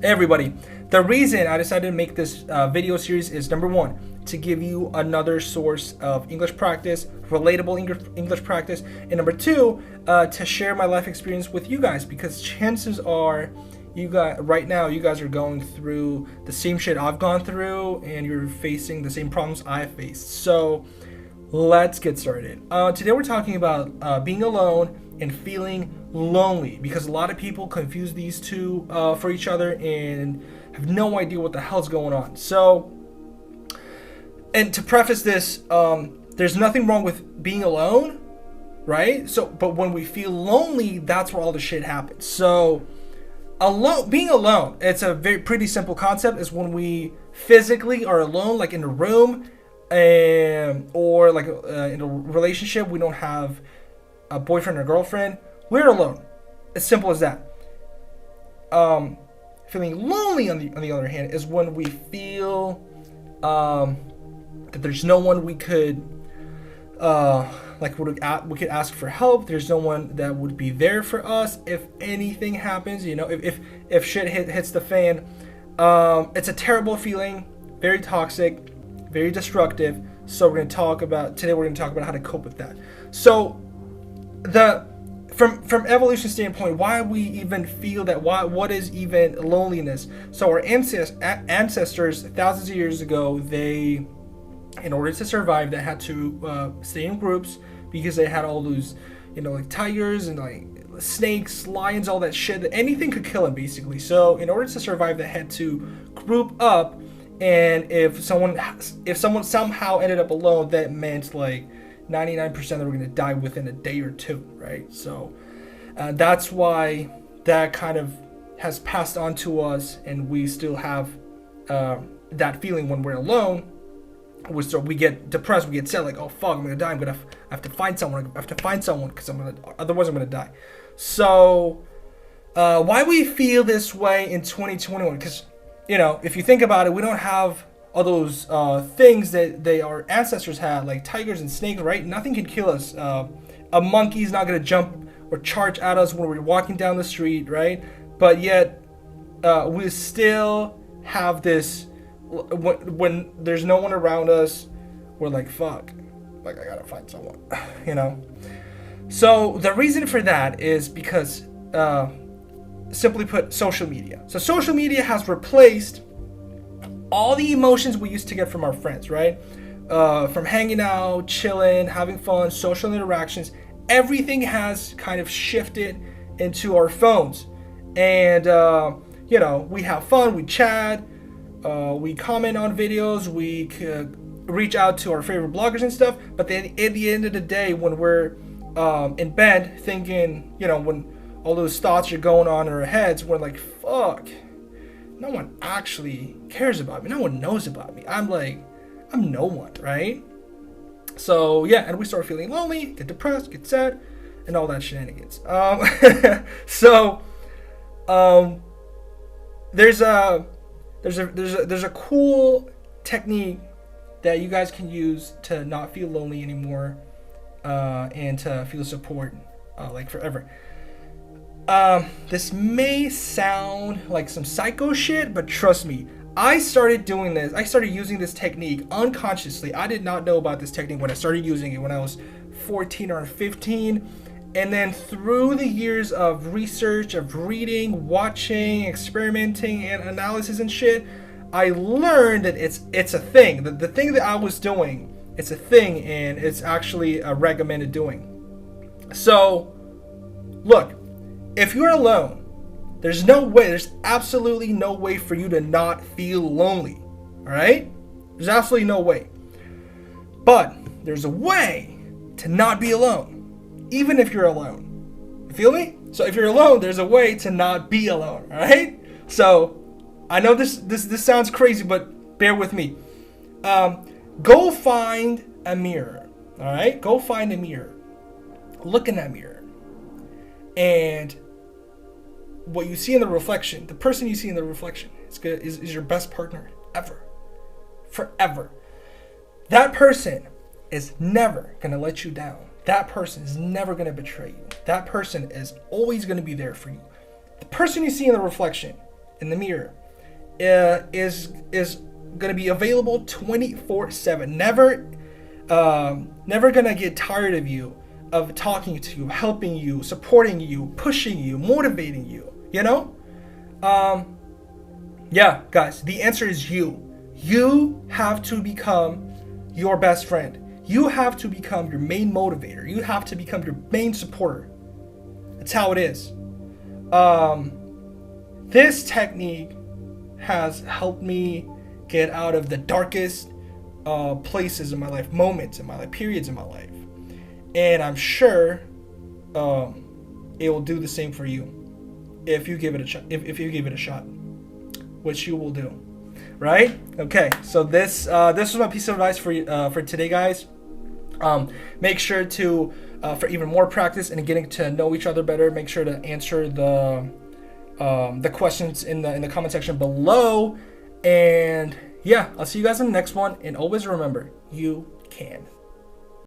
Everybody, the reason I decided to make this video series is number one, to give you another source of English practice, relatable English practice, and number two, to share my life experience with you guys, because chances are you guys are going through the same shit I've gone through, and you're facing the same problems I faced. So let's get started. Today we're talking about being alone and feeling lonely, because a lot of people confuse these two for each other and have no idea what the hell's going on. So, and to preface this, there's nothing wrong with being alone, right? So, but when we feel lonely, that's where all the shit happens. So, being alone, it's a pretty simple concept. Is when we physically are alone, like in a room, or like in a relationship, we don't have a boyfriend or girlfriend, we're alone. As simple as that. Feeling lonely, on the other hand, is when we feel that there's no one we could we could ask for help. There's no one that would be there for us if anything happens. You know, if shit hits the fan, it's a terrible feeling, very toxic, very destructive. So we're going to talk about how to cope with that. So from evolution standpoint, why we even feel that, what is even loneliness? So our ancestors thousands of years ago, they, in order to survive, they had to stay in groups, because they had all those, like tigers and like snakes, lions, all that shit. Anything could kill them, basically. So in order to survive, they had to group up. And if someone somehow ended up alone, that meant like 99% that we're going to die within a day or two, right? So that's why that kind of has passed on to us, and we still have that feeling when we're alone. We get depressed, we get sad, like, oh fuck, I'm going to die, I have to find someone, because otherwise I'm going to die. So why we feel this way in 2021, because if you think about it, we don't have all those things that our ancestors had, like tigers and snakes, right? Nothing can kill us. A monkey's not going to jump or charge at us when we're walking down the street, right? But yet, we still have this, when there's no one around us, we're like, fuck, like, I gotta find someone, So the reason for that is because, simply put, social media. So social media has replaced all the emotions we used to get from our friends, right? From hanging out, chilling, having fun, social interactions. Everything has kind of shifted into our phones. And, we have fun, we chat, we comment on videos, we reach out to our favorite bloggers and stuff. But then at the end of the day, when we're in bed thinking, when all those thoughts are going on in our heads, we're like, fuck, no one actually cares about me. No one knows about me. I'm no one, right? So yeah, and we start feeling lonely, get depressed, get sad, and all that shenanigans. There's a cool technique that you guys can use to not feel lonely anymore, and to feel support, like forever. This may sound like some psycho shit, but trust me, I started using this technique unconsciously. I did not know about this technique when I started using it when I was 14 or 15. And then through the years of research, of reading, watching, experimenting, and analysis and shit, I learned that it's a thing. The thing that I was doing, it's a thing, and it's actually recommended doing. So, look, if you're alone, there's absolutely no way for you to not feel lonely, all right? There's absolutely no way. But there's a way to not be alone, even if you're alone. You feel me? So if you're alone, there's a way to not be alone, all right? So I know this sounds crazy, but bear with me. Go find a mirror, all right? Go find a mirror. Look in that mirror. And what you see in the reflection, the person you see in the reflection is your best partner ever. Forever. That person is never going to let you down. That person is never going to betray you. That person is always going to be there for you. The person you see in the reflection in the mirror is gonna be available 24/7. Never gonna get tired of you, of talking to you, helping you, supporting you, pushing you, motivating you. You know, yeah, guys. The answer is you. You have to become your best friend. You have to become your main motivator. You have to become your main supporter. That's how it is. This technique has helped me get out of the darkest places in my life, moments in my life, periods in my life, and I'm sure it will do the same for you if you give it a shot. If you give it a shot, which you will do, right? Okay, so this was my piece of advice for today, guys. Make sure to for even more practice and getting to know each other better, make sure to answer the questions in the comment section below. And yeah, I'll see you guys in the next one. And always remember, you can.